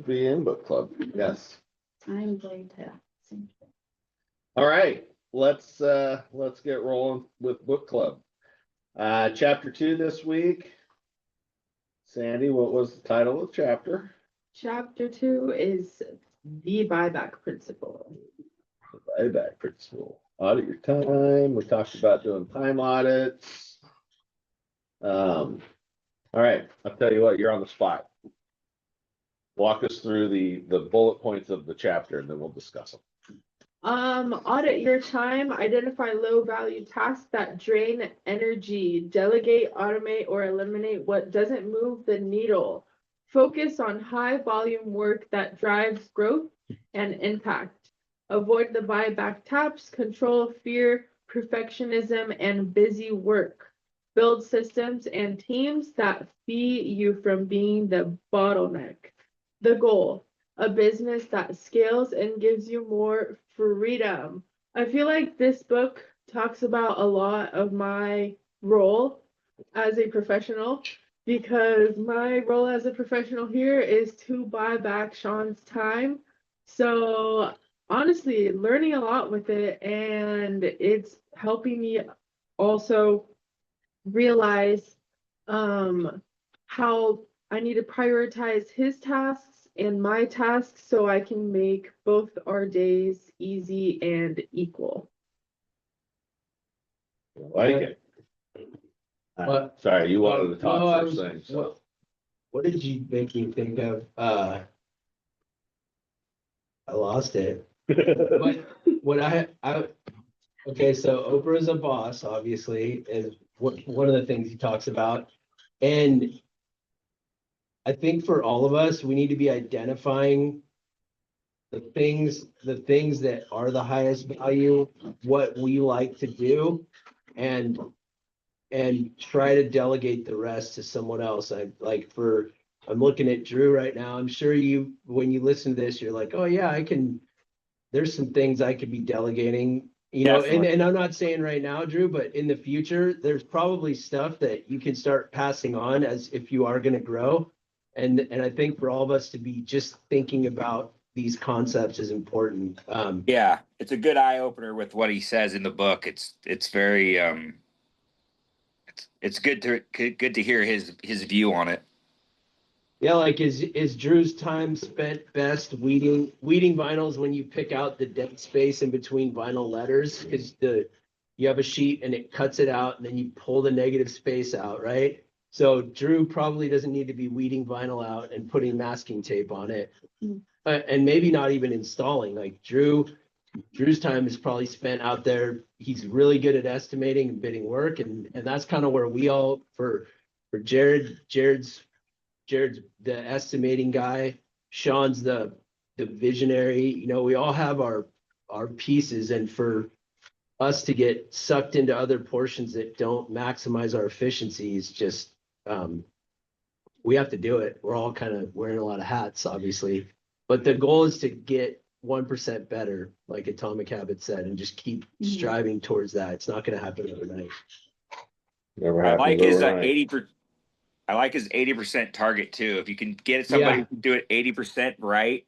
be in book club. Yes. I'm going to. All right. Let's get rolling with book club. Chapter 2 this week. Sandy, what was the title of the chapter? Chapter 2 is the buyback principle. The buyback principle. Audit your time. We talked about doing time audits. All right. I'll tell you what, you're on the spot. Walk us through the bullet points of the chapter and then we'll discuss them. Audit your time, identify low value tasks that drain energy, delegate, automate, or eliminate what doesn't move the needle. Focus on high volume work that drives growth and impact. Avoid the buyback taps, control fear, perfectionism, and busy work. Build systems and teams that free you from being the bottleneck. The goal, a business that scales and gives you more freedom. I feel like this book talks about a lot of my role as a professional, because my role as a professional here is to buy back Sean's time. So honestly, learning a lot with it, and it's helping me also realize how I need to prioritize his tasks and my tasks so I can make both our days easy and equal. Like it. Sorry, you wanted to talk first thing. So. What did you make me think of? I lost it. What okay, so Oprah is a boss, obviously, is one of the things he talks about. And I think for all of us, we need to be identifying the things that are the highest value, what we like to do, and try to delegate the rest to someone else. I'm looking at Drew right now. I'm sure when you listen to this, you're like, oh yeah, there's some things I could be delegating, and I'm not saying right now, Drew, but in the future, there's probably stuff that you can start passing on as if you are going to grow. And I think for all of us to be just thinking about these concepts is important. Yeah, it's a good eye opener with what he says in the book. It's very it's good to hear his view on it. Yeah, like is Drew's time spent best weeding vinyls when you pick out the dead space in between vinyl letters, because you have a sheet and it cuts it out and then you pull the negative space out, right? So Drew probably doesn't need to be weeding vinyl out and putting masking tape on it, and maybe not even installing. Like Drew's time is probably spent out there. He's really good at estimating and bidding work, and that's kind of where we all for Jared's the estimating guy. Sean's the visionary. We all have our pieces, and for us to get sucked into other portions that don't maximize our efficiency is just we have to do it. We're all kind of wearing a lot of hats, obviously, but the goal is to get 1% better, like Atomic Habits said, and just keep striving towards that. It's not going to happen overnight. I like his 80%. I like his 80% target too. If you can get somebody to do it 80% right,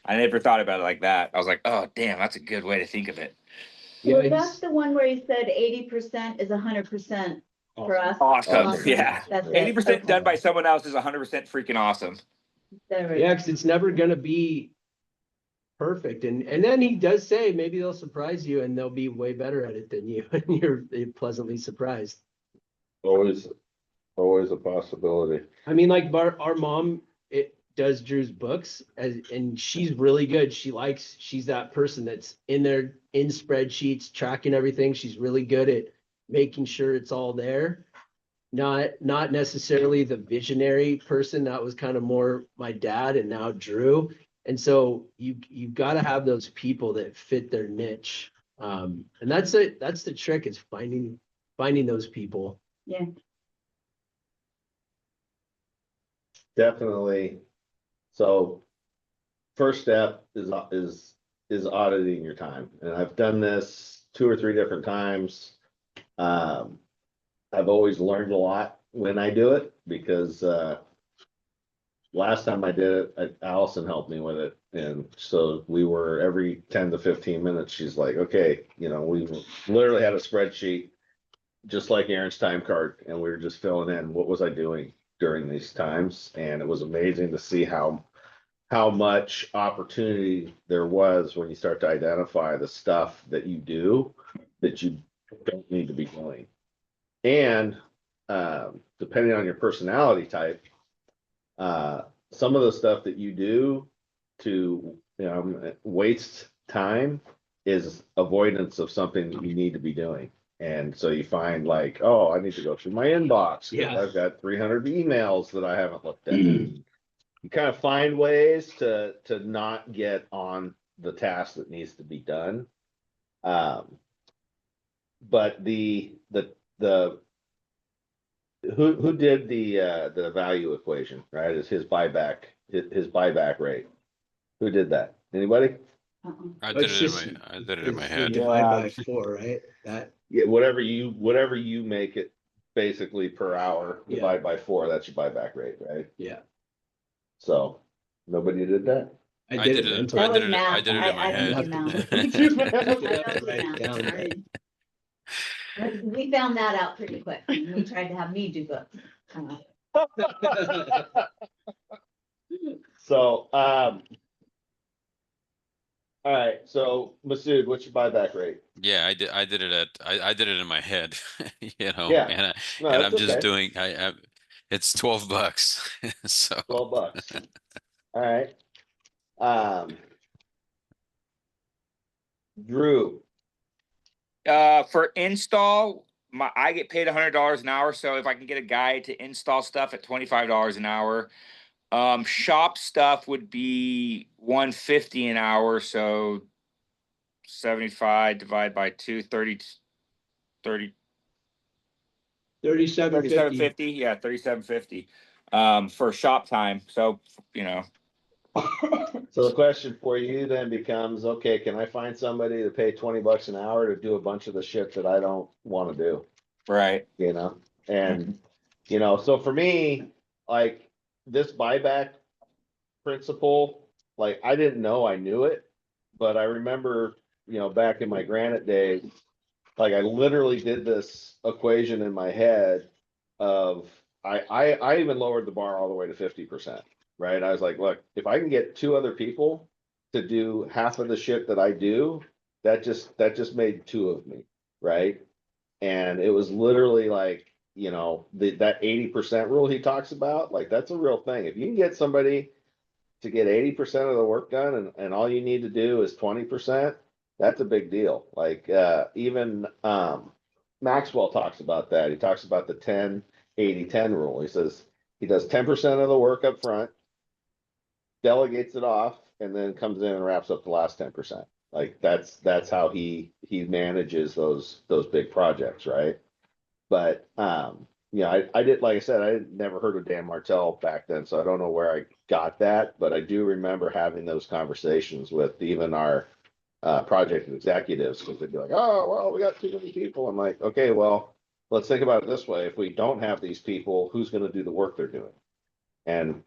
I never thought about it like that. I was like, oh damn, that's a good way to think of it. Well, that's the one where he said 80% is 100% for us. Awesome. Yeah. That's 80% done by someone else is 100% freaking awesome. Yeah, because it's never gonna be perfect. And then he does say maybe they'll surprise you and they'll be way better at it than you, and you're pleasantly surprised. Always a possibility. I mean, like our mom, does Drew's books, and she's really good. She's that person that's in there in spreadsheets, tracking everything. She's really good at making sure it's all there. Not necessarily the visionary person. That was kind of more my dad and now Drew. And so you've got to have those people that fit their niche. And that's it. That's the trick, is finding those people. Yeah. Definitely. So first step is auditing your time. And I've done this 2 or 3 different times. I've always learned a lot when I do it, because last time I did it, Allison helped me with it. And so we were every 10 to 15 minutes, she's like, okay, you know, we literally had a spreadsheet just like Aaron's time card, and we were just filling in what was I doing during these times. And it was amazing to see how much opportunity there was when you start to identify the stuff that you do that you don't need to be doing. And depending on your personality type, some of the stuff that you do to waste time is avoidance of something that you need to be doing. And so you find like, oh, I need to go through my inbox. Yeah. I've got 300 emails that I haven't looked at. You kind of find ways to not get on the task that needs to be done. But the who did the value equation, right? Is his buyback rate. Who did that? Anybody? I did It's it just- I did it in my it's head. Divide by 4, right? That, Yeah, whatever you make it basically per hour, Yeah. divide by 4, that's your buyback rate, right? yeah. So nobody did that. I I did did it it. mentally. I That did was it. I math. did it in my I don't head. do math. I I have to don't do write it math. down. We found that out pretty quick. We tried to have me do both. So, all right. So Masood, what's your buyback rate? Yeah, I did it I did it in my head, you know, Yeah. and No, and that's I'm just okay. doing it's $12. So $12. All right. Drew. For install, I get paid $100 an hour. So if I can get a guy to install stuff at $25 an hour, shop stuff would be $150 an hour. So 75 divided by 2, 30, 3750. 3750. Yeah, 3750. For shop time. So, you know, So the question for you then becomes, okay, can I find somebody to pay $20 an hour to do a bunch of the shit that I don't want to do? right. You know, and so for me, like this buyback principle, like I didn't know I knew it, but I remember, back in my Granite days, like I literally did this equation in my head of I even lowered the bar all the way to 50%, right? I was like, look, if I can get 2 other people to do half of the shit that I do, that just made 2 of me, right? And it was literally like, that 80% rule he talks about, like that's a real thing. If you can get somebody to get 80% of the work done and all you need to do is 20%, that's a big deal. Like even Maxwell talks about that. He talks about the 10-80-10 rule. He says he does 10% of the work up front, delegates it off, and then comes in and wraps up the last 10%. Like that's how he manages those big projects, right? But I did, like I said, I had never heard of Dan Martell back then, so I don't know where I got that, but I do remember having those conversations with even our project executives, because they'd be like, oh, well, we got too many people. I'm like, okay, well, let's think about it this way. If we don't have these people, who's going to do the work they're doing? And,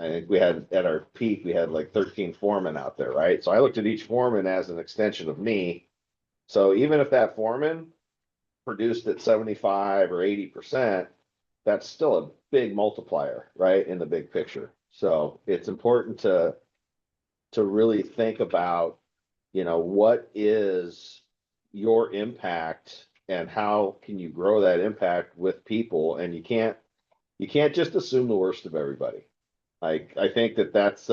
I think we had at our peak, we had like 13 foremen out there, right? So I looked at each foreman as an extension of me. So even if that foreman produced at 75 or 80%, that's still a big multiplier, right? In the big picture. So it's important to really think about, what is your impact and how can you grow that impact with people? And you can't just assume the worst of everybody. Like, I think that's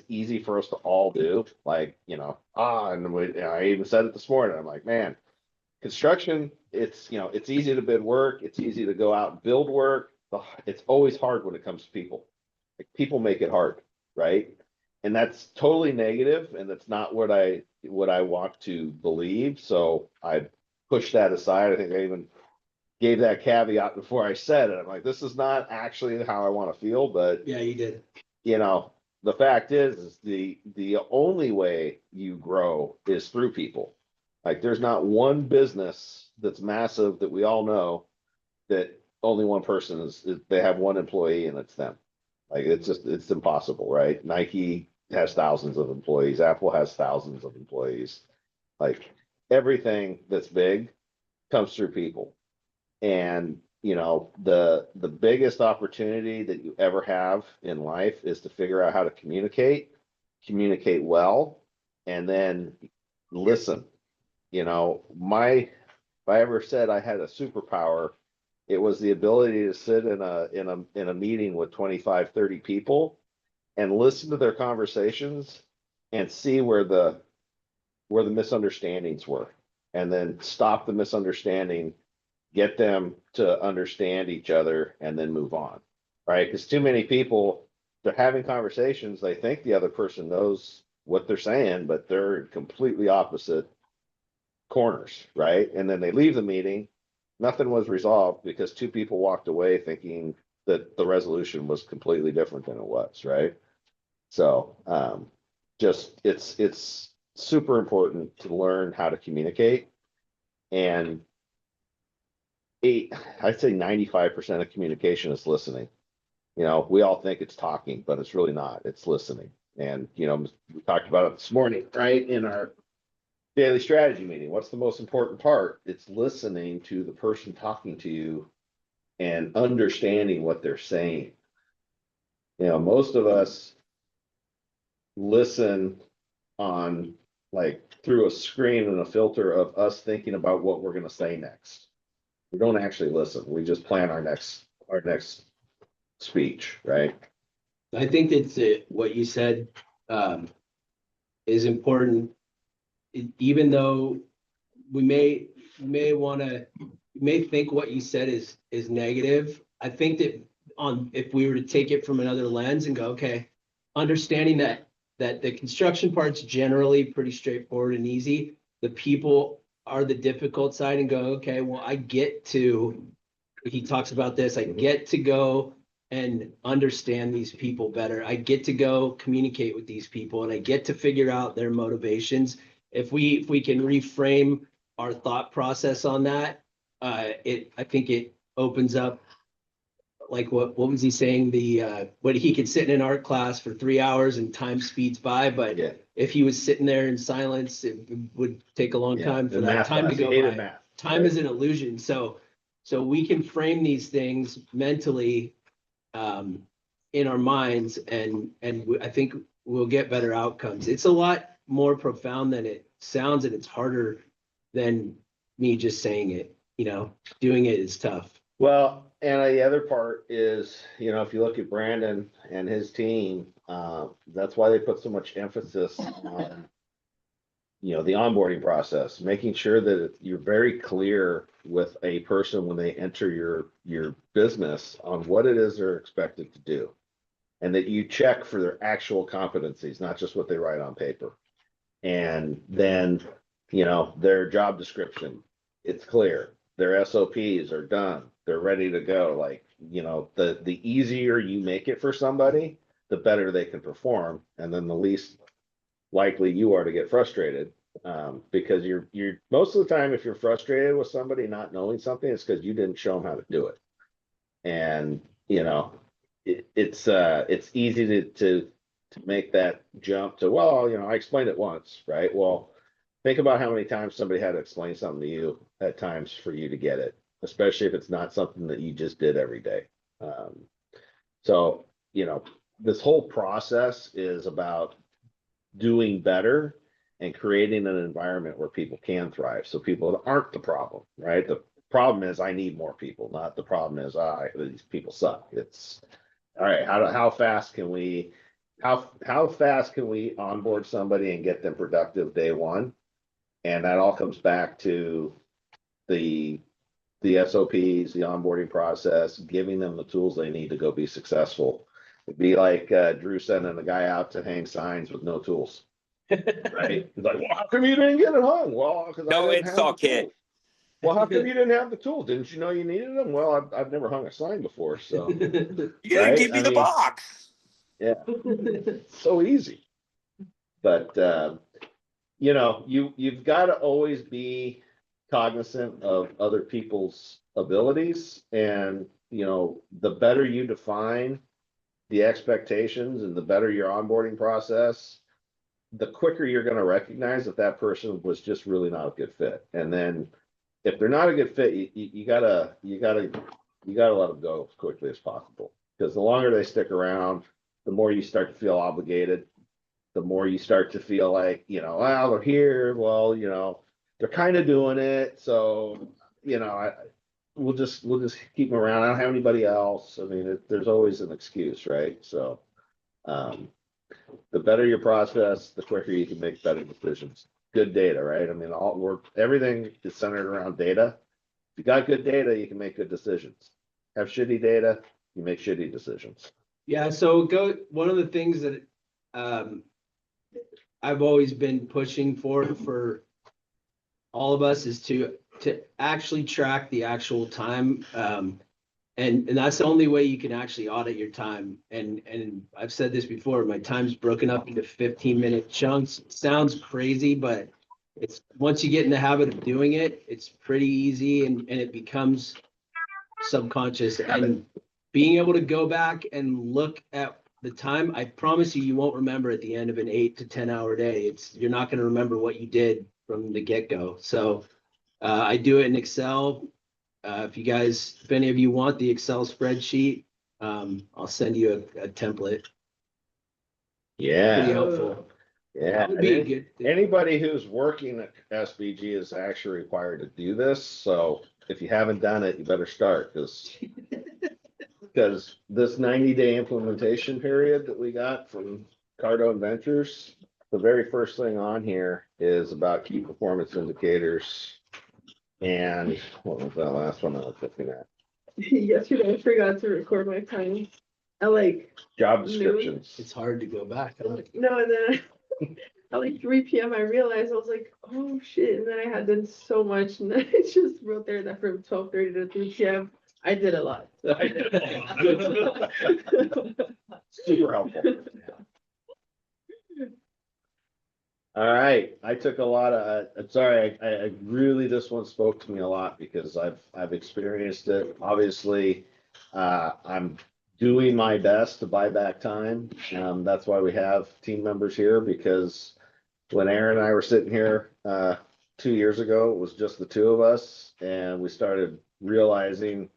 easy for us to all do. Like, and I even said it this morning. I'm like, man, construction, it's easy to bid work. It's easy to go out and build work. It's always hard when it comes to people. Like, people make it hard, right? And that's totally negative, and that's not what I want to believe. So I pushed that aside. I think I even gave that caveat before I said it. I'm like, this is not actually how I want to feel, but Yeah, you did. the fact is the only way you grow is through people. Like, there's not one business that's massive that we all know that only one person they have one employee and it's them. Like it's impossible, right? Nike has thousands of employees, Apple has thousands of employees. Like everything that's big comes through people. And the biggest opportunity that you ever have in life is to figure out how to communicate well, and then listen. If I ever said I had a superpower, it was the ability to sit in a meeting with 25, 30 people and listen to their conversations and see where the misunderstandings were, and then stop the misunderstanding, get them to understand each other, and then move on. Right? Because too many people, they're having conversations, they think the other person knows what they're saying, but they're in completely opposite corners, right? And then they leave the meeting, nothing was resolved because two people walked away thinking that the resolution was completely different than it was, right? So just it's super important to learn how to communicate. And I'd say 95% of communication is listening. We all think it's talking, but it's really not. It's listening. And we talked about it this morning, right? In our daily strategy meeting. What's the most important part? It's listening to the person talking to you and understanding what they're saying. Most of us listen on through a screen and a filter of us thinking about what we're going to say next. We don't actually listen. We just plan our next speech, right? I think that's what you said is important. Even though we may think what you said is negative, I think that if we were to take it from another lens and go, okay, understanding that the construction part's generally pretty straightforward and easy, the people are the difficult side, and go, okay, well, he talks about this, I get to go and understand these people better. I get to go communicate with these people, and I get to figure out their motivations. If we can reframe our thought process on that, I think it opens up, like what was he saying? What he could sit in an art class for 3 hours and time speeds by, but Yeah. if he was sitting there in silence, it would take a long time for The that math time to class, go he hated by. math, Time right? is an illusion. So we can frame these things mentally in our minds, and I think we'll get better outcomes. It's a lot more profound than it sounds, and it's harder than me just saying it. Doing it is tough. Well, and the other part is, if you look at Brandon and his team, that's why they put so much emphasis on, the onboarding process, making sure that you're very clear with a person when they enter your business on what it is they're expected to do, and that you check for their actual competencies, not just what they write on paper. And then, their job description, it's clear. Their SOPs are done. They're ready to go. The easier you make it for somebody, the better they can perform. And then the least likely you are to get frustrated. Because you're most of the time, if you're frustrated with somebody not knowing something, it's because you didn't show them how to do it. And, it's easy to make that jump to, well, I explained it once, right? Well, think about how many times somebody had to explain something to you at times for you to get it, especially if it's not something that you just did every day. So, this whole process is about doing better and creating an environment where people can thrive. So people aren't the problem, right? The problem is I need more people, not the problem is these people suck. It's all right. How fast can we onboard somebody and get them productive day one? And that all comes back to the SOPs, the onboarding process, giving them the tools they need to go be successful. It'd be like Drew sending the guy out to hang signs with no tools, right? He's like, well, how come you didn't get it hung? Well, because I No didn't have install the kit. tools. Well, how come you didn't have the tools? Didn't you know you needed them? Well, I've never hung a sign before, so You didn't right? give me the box. Yeah, so easy. But you've got to always be cognizant of other people's abilities, and, you know, the better you define the expectations and the better your onboarding process, the quicker you're going to recognize that that person was just really not a good fit. And then if they're not a good fit, you gotta let them go as quickly as possible, because the longer they stick around, the more you start to feel obligated, the more you start to feel like, you know, well, they're here, well, you know, they're kind of doing it, so, you know, we'll just keep them around. I don't have anybody else. I mean, there's always an excuse, right? So the better your process, the quicker you can make better decisions. Good data, right? I mean, everything is centered around data. If you got good data, you can make good decisions. Have shitty data, you make shitty decisions. Yeah, so one of the things that I've always been pushing for all of us is to actually track the actual time. And that's the only way you can actually audit your time. And I've said this before, my time's broken up into 15-minute chunks. It sounds crazy, but it's once you get in the habit of doing it, it's pretty easy, and it becomes subconscious. And being able to go back and look at the time, I promise you won't remember at the end of an 8 to 10 hour day. You're not going to remember what you did from the get-go. So I do it in Excel. If any of you want the Excel spreadsheet, I'll send you a template. Yeah. Pretty helpful. Yeah. Would be a good thing. Anybody who's working at SBG is actually required to do this. So if you haven't done it, you better start, because this 90-day implementation period that we got from Cardone Ventures, the very first thing on here is about key performance indicators. And what was that last one I was looking at? Yesterday, I forgot to record my time. I like Job descriptions. It's hard to go back. no, and then at like 3 p.m. I realized, I was like, oh shit, and then I had done so much, and then I just wrote there that from 12:30 to 3 p.m. I did a lot. Super helpful. All right, I took a lot of. Sorry, I really, this one spoke to me a lot because I've experienced it. Obviously, I'm doing my best to buy back time. That's why we have team members here, because when Aaron and I were sitting here 2 years ago, it was just the two of us, and we started realizing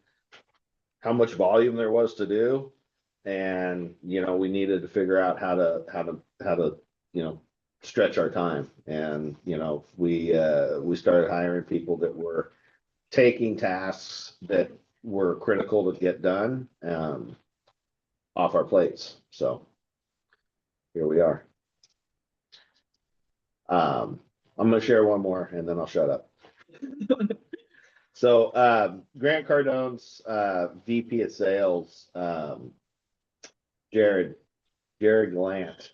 how much volume there was to do, and, you know, we needed to figure out how to you know, stretch our time. And, you know, we started hiring people that were taking tasks that were critical to get done off our plates. So here we are. I'm going to share one more and then I'll shut up. So Grant Cardone's VP of Sales, Jared Glant,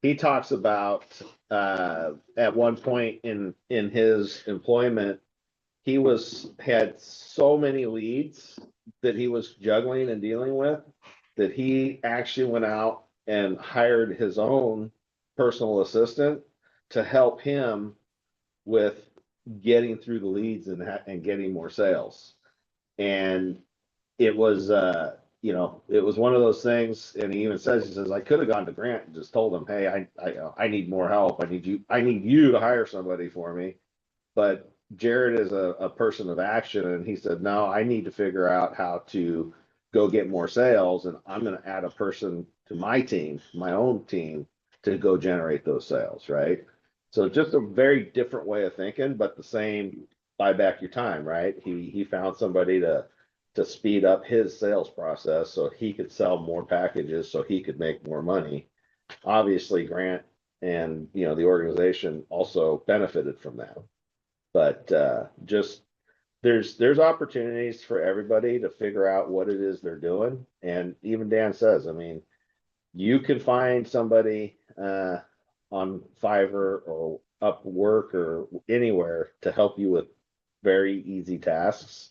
he talks about at one point in his employment, he had so many leads that he was juggling and dealing with that he actually went out and hired his own personal assistant to help him with getting through the leads and getting more sales. And it was you know, it was one of those things, and he even says, I could have gone to Grant and just told him, hey, I need more help. I need you to hire somebody for me. But Jared is a person of action, and he said, no, I need to figure out how to go get more sales, and I'm going to add a person to my team, my own team, to go generate those sales, right? So just a very different way of thinking, but the same, buy back your time, right? He found somebody to speed up his sales process so he could sell more packages so he could make more money. Obviously, Grant and, you know, the organization also benefited from that. But just there's opportunities for everybody to figure out what it is they're doing. And even Dan says, I mean, you can find somebody on Fiverr or Upwork or anywhere to help you with very easy tasks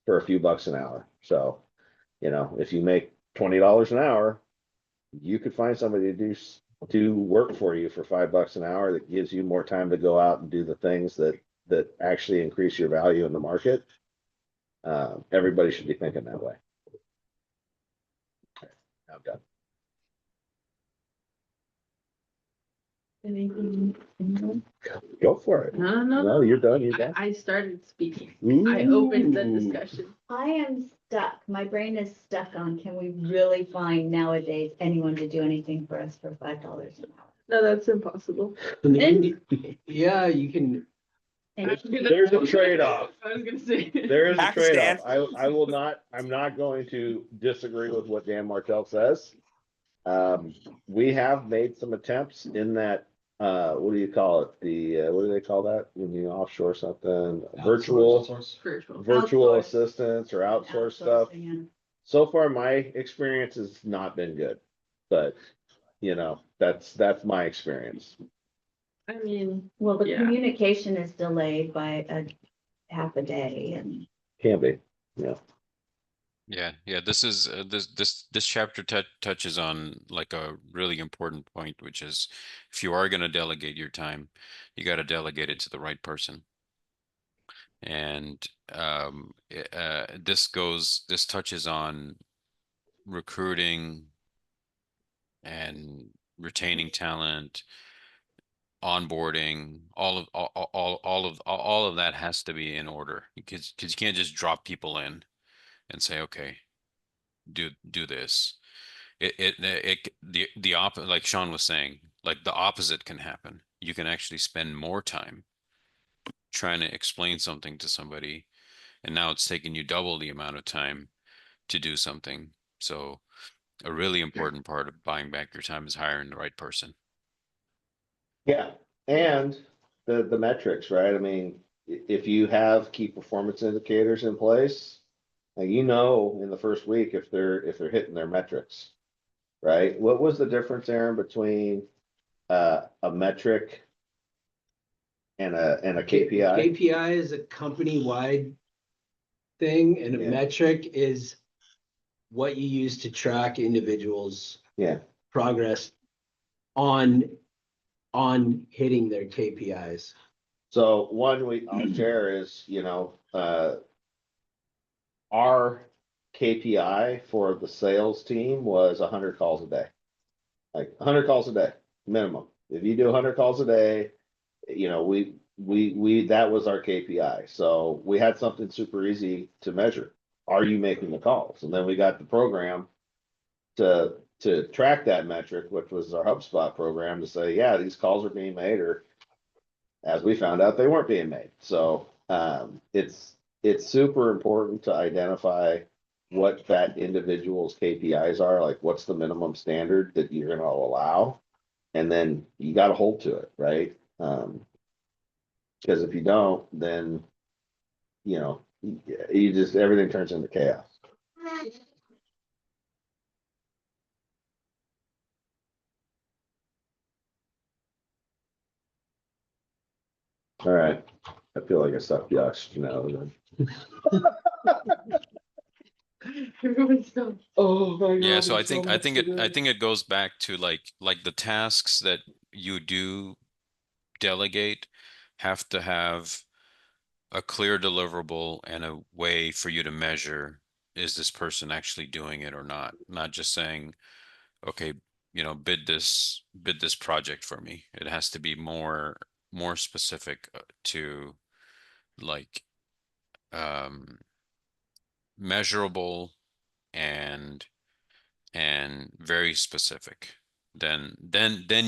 for a few bucks an hour. So, you know, if you make $20 an hour, you could find somebody to do work for you for $5 an hour that gives you more time to go out and do the things that that actually increase your value in the market, everybody should be thinking that way. Okay, I'm done. Anything? Go for it. No, No, you're done. You're done. I started speaking. I opened the Ooh. discussion. I am stuck. My brain is stuck on, can we really find nowadays anyone to do anything for us for $5 an hour? No, that's impossible. Yeah, you can. There's a trade-off. I was gonna say. There is a Pakistan. trade-off. I will not, I'm not going to disagree with what Dan Martell says. We have made some attempts in that, what do you call it? The, what do they call that when you offshore something? Virtual Virtual. Outsource. assistants or outsource stuff. Outsourcing, yeah. So far, my experience has not been good, but you know, that's my experience. I mean, Well, the Yeah. communication is delayed by a half a day and. Can be, yeah. Yeah. This is this chapter touches on like a really important point, which is if you are going to delegate your time, you got to delegate it to the right person. And this touches on recruiting and retaining talent, onboarding, all of that has to be in order because you can't just drop people in and say, okay, do this. The opposite, like Sean was saying, like the opposite can happen. You can actually spend more time trying to explain something to somebody, and now it's taking you double the amount of time to do something. So a really important part of buying back your time is hiring the right person. Yeah, and the metrics, right? I mean, if you have key performance indicators in place, like you know in the first week if they're hitting their metrics, right? What was the difference, Aaron, between a metric and a KPI? KPI is a company-wide thing, and a Yeah. metric is what you use to track individuals' Yeah. progress on hitting their KPIs. So one I'll share is, you know, our KPI for the sales team was 100 calls a day. Like 100 calls a day, minimum. If you do 100 calls a day, you know, we that was our KPI. So we had something super easy to measure. Are you making the calls? And then we got the program to track that metric, which was our HubSpot program, to say, yeah, these calls are being made, or as we found out, they weren't being made. So it's super important to identify what that individual's KPIs are, like what's the minimum standard that you're going to allow, and then you got to hold to it, right? Because if you don't, then you know you just everything turns into chaos. All right, I feel like I sucked the oxygen out of them. everyone's done. Oh my god! Yeah, so I think it goes back to like the tasks that you do delegate have to have a clear deliverable and a way for you to measure, is this person actually doing it or not? Not just saying, okay, bid this project for me. It has to be more specific to like measurable and very specific. Then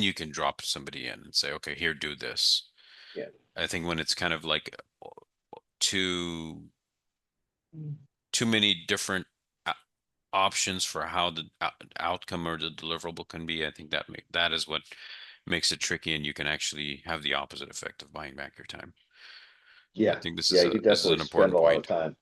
you can drop somebody in and say, okay, here, do this. Yeah. I think when it's kind of like too many different options for how the outcome or the deliverable can be, I think that is what makes it tricky, and you can actually have the opposite effect of buying back your time. Yeah, I think this yeah, is you could this is an definitely spend important a lot point. of time.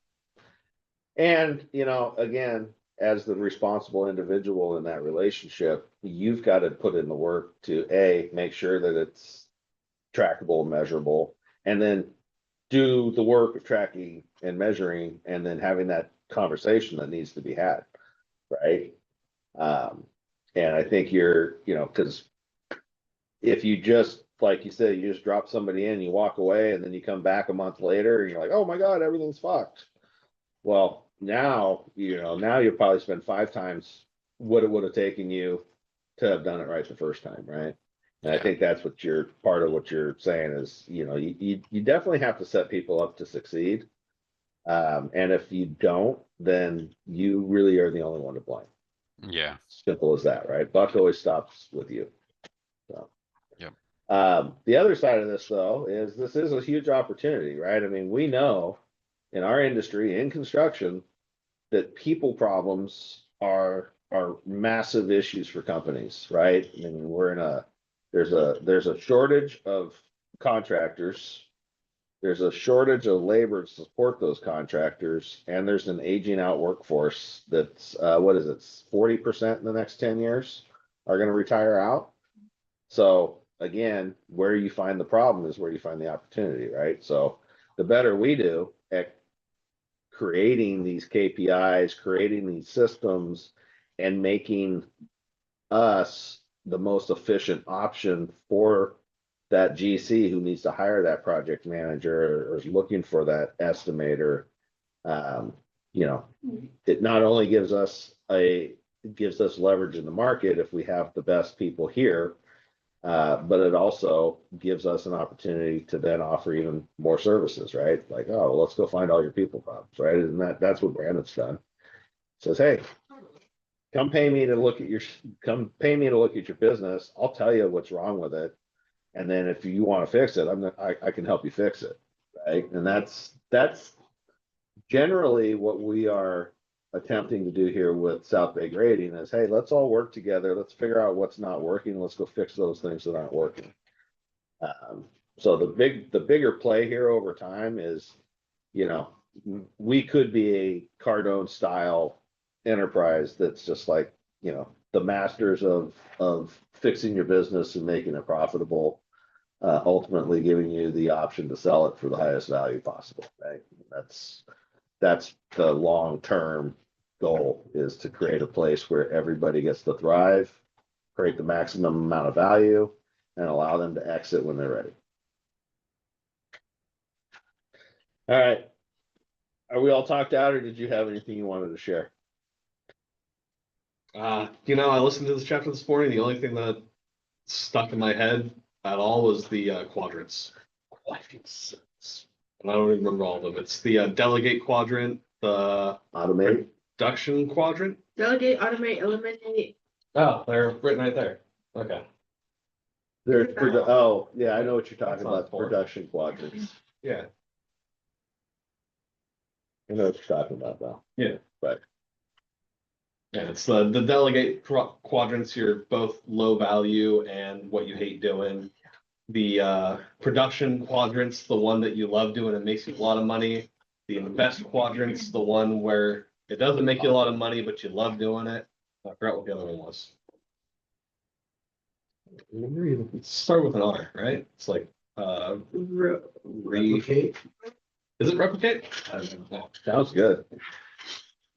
And you know, again, as the responsible individual in that relationship, you've got to put in the work to make sure that it's trackable and measurable, and then do the work of tracking and measuring, and then having that conversation that needs to be had, right? And I think because if you just like you said, you just drop somebody in, you walk away, and then you come back a month later and you're like, oh my God, everything's fucked. Well, now, now you'll probably spend 5 times what it would have taken you to have done it right the first time, right? And I think that's what part of what you're saying is, you definitely have to set people up to succeed. And if you don't, then you really are the only one to blame. Yeah. Simple as that, right? Buck always stops with you. So. Yep. The other side of this, though, is this is a huge opportunity, right? I mean, we know in our industry, in construction, that people problems are massive issues for companies, right? I mean, there's a shortage of contractors. There's a shortage of labor to support those contractors, and there's an aging out workforce that's, 40% in the next 10 years are going to retire out. So again, where you find the problem is where you find the opportunity, right? So the better we do at creating these KPIs, creating these systems, and making us the most efficient option for that GC who needs to hire that project manager or is looking for that estimator. It not only gives us leverage in the market if we have the best people here, but it also gives us an opportunity to then offer even more services, right? Like, oh, well, let's go find all your people problems, right? And that's what Brandon's done. Says, hey, come pay me to look at your business. I'll tell you what's wrong with it. And then if you want to fix it, I can help you fix it. Right. And that's generally what we are attempting to do here with South Bay Grading is, hey, let's all work together. Let's figure out what's not working. Let's go fix those things that aren't working. So the bigger play here over time is, we could be a Cardone style enterprise that's just like, the masters of fixing your business and making it profitable, ultimately giving you the option to sell it for the highest value possible, right? That's the long-term goal, is to create a place where everybody gets to thrive, create the maximum amount of value, and allow them to exit when they're ready. All right. Are we all talked out, or did you have anything you wanted to share? I listened to this chapter this morning. The only thing that stuck in my head at all was the quadrants. And I don't even remember all of them. It's the delegate quadrant, the Automate. production quadrant. Delegate, automate, eliminate. Oh, they're written right there. Okay. Oh, yeah, I know what you're talking That's not about, four. production quadrants. Yeah. I know what you're talking about, though. Yeah. But Yeah, it's the delegate quadrants. You're both low value and what you hate doing. The production quadrants, the one that you love doing and makes you a lot of money. The invest quadrants, the one where it doesn't make you a lot of money, but you love doing it. I forgot what the other one was. It started with an R, right? It's like replicate. Is it replicate? I don't know. sounds good.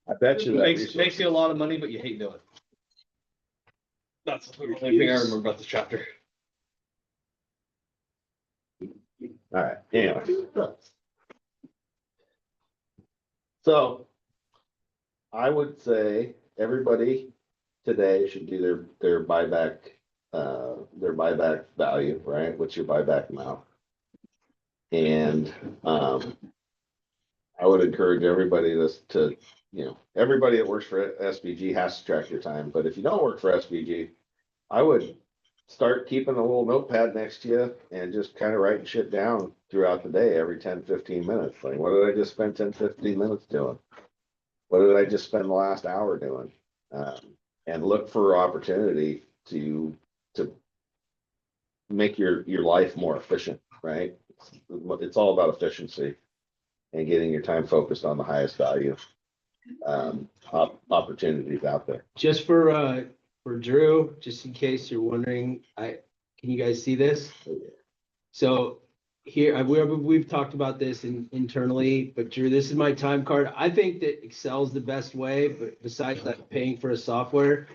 I bet you that Makes you a lot of money, but you hate doing it. That's the only thing I remember about this chapter. All right. Anyway. So I would say everybody today should do their buyback value, right? What's your buyback amount? And I would encourage everybody to everybody that works for SBG has to track your time. But if you don't work for SBG, I would start keeping a little notepad next to you and just kind of writing shit down throughout the day, every 10, 15 minutes. Like, what did I just spend 10, 15 minutes doing? What did I just spend the last hour doing? And look for opportunity to make your life more efficient, right? It's all about efficiency and getting your time focused on the highest value opportunities out there. Just for Drew, just in case you're wondering, can you guys see this? So here, we've talked about this internally, but Drew, this is my time card. I think that Excel's the best way, but besides that, paying for a software,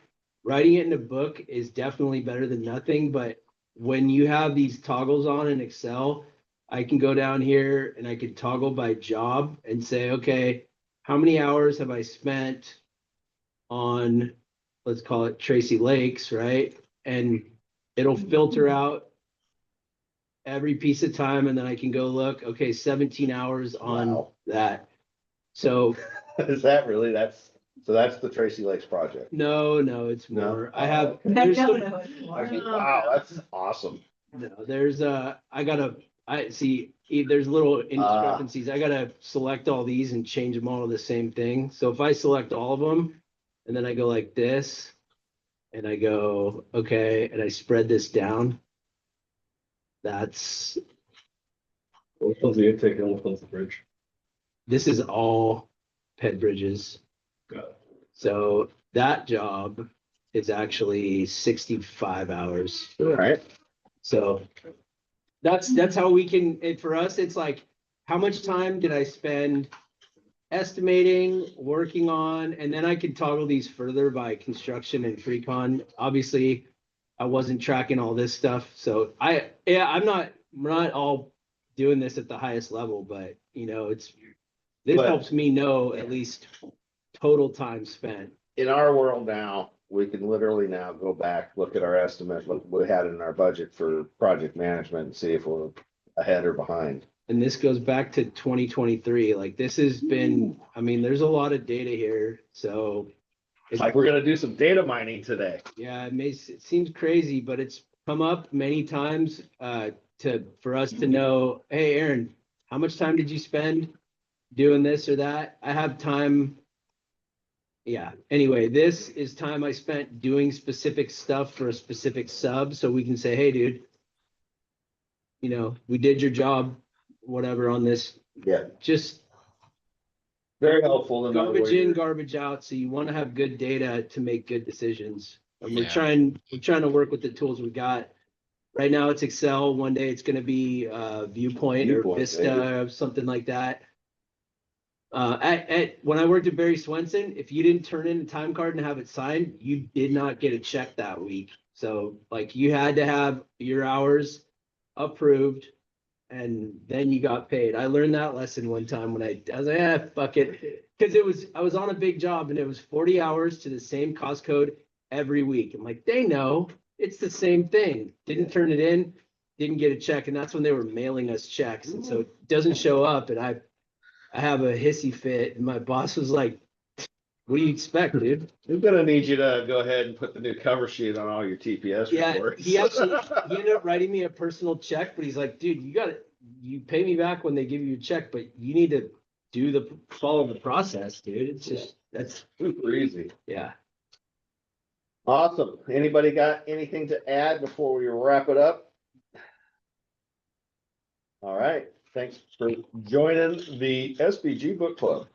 writing it in a book is definitely better than nothing. But when you have these toggles on in Excel, I can go down here and I can toggle by job and say, okay, how many hours have I spent on, let's call it Tracy Lakes, right? And it'll filter out every piece of time, and then I can go look, okay, 17 hours on Wow. that. So Is that really, that's the Tracy Lakes project? no, it's No? more. I have, I there's don't some- know anymore. I mean, wow, that's awesome. no, there's I see, there's little discrepancies. I gotta select all these and change them all to the same thing. So if I select all of them, and then I go like this, and I go, okay, and I spread this down, that's, Which one's the intake and which one's the bridge? this is all ped bridges. Got it. So that job is actually 65 hours. All right. So that's how we can, for us, it's like, how much time did I spend estimating, working on, and then I can toggle these further by construction and pre-con. Obviously, I wasn't tracking all this stuff. So I'm not all doing this at the highest level, but this But- helps me know at least total time spent. In our world now, we can literally now go back, look at our estimate, what we had in our budget for project management and see if we're ahead or behind. And this goes back to 2023. Like this has been, I mean, there's a lot of data here. So It's like we're gonna do some data mining today. yeah, it seems crazy, but it's come up many times for us to know, hey, Aaron, how much time did you spend doing this or that? I have time. Yeah, anyway, this is time I spent doing specific stuff for a specific sub. So we can say, hey, dude, we did your job, whatever on this. Yeah. Just Very helpful. to know garbage where in, you're- garbage out. So you want to have good data to make good decisions. And we're Yeah. trying to work with the tools we got. Right now it's Excel. One day it's going to be Viewpoint or Viewpoint, Vista or something like that. When I worked at Barry Swenson, if you didn't turn in a time card and have it signed, you did not get a check that week. So like you had to have your hours approved and then you got paid. I learned that lesson one time when I was like, fuck it. Because I was on a big job and it was 40 hours to the same cost code every week. I'm like, they know it's the same thing. Didn't turn it in, didn't get a check. And that's when they were mailing us checks. And so it doesn't show up. And I have a hissy fit. And my boss was like, what do you expect, dude? I'm gonna need you to go ahead and put the new cover sheet on all your TPS Yeah, reports. he ended up writing me a personal check, but he's like, dude, you pay me back when they give you a check, but you need to follow the process, dude. It's just, that's, Super easy. yeah. Awesome. Anybody got anything to add before we wrap it up? All right. Thanks for joining the SBG Book Club.